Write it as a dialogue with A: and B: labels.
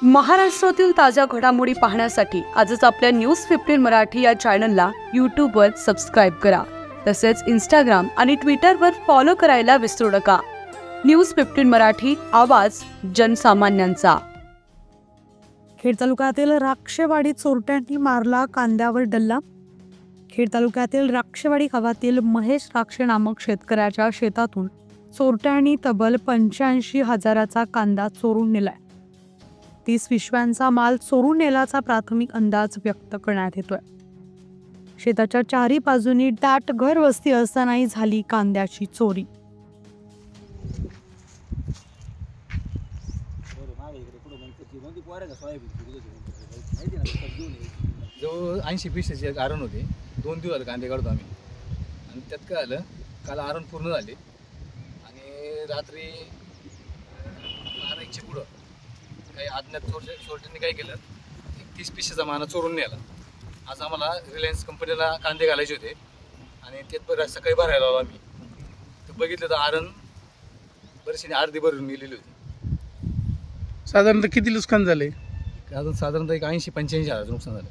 A: महाराष्ट्रातील ताज्या घडामोडी पाहण्यासाठी आजच आपल्या न्यूज 15 मराठी या चॅनलला यूट्यूबवर सबस्क्राईब करा. तसेच इंस्टाग्राम आणि ट्विटरवर फॉलो करायला विसरू नका. न्यूज 15 मराठी, आवाज जनसामान्यांचा.
B: खेड तालुक्यातील राक्षेवाडी चोरट्यांनी मारला कांद्यावर डल्ला. खेड तालुक्यातील राक्षेवाडी गावातील महेश राक्षे नामक शेतकऱ्याच्या शेतातून चोरट्यांनी तब्बल 85,000चा कांदा चोरून नेलाय. 30 पिशव्यांचा माल चोरून नेल्याचा प्राथमिक अंदाज व्यक्त करण्यात येतोय. शेताच्या चारी बाजूनी दाट घर वस्ती असतानाही झाली कांद्याची चोरी.
C: जो 80 पिशेचे आरण होते. 2 दिवस कांदे काढतो आम्ही. आणि त्यात काय झालं, काल आरण पूर्ण झाले आणि रात्री 12:00च्या पुढं काही अज्ञात चोरट्यांनी काय केलं, 30 पिशेचा माना चोरून नेला. आज आम्हाला रिलायन्स कंपनीला कांदे घालायचे होते आणि ते सकाळी भरायला आलो आम्ही. तर बघितलं तर आरण बरेचशी अर्धी भरून गेलेली होती.
D: साधारणतः किती नुकसान झाले?
C: अजून साधारणतः 80-85,000 नुकसान झालं.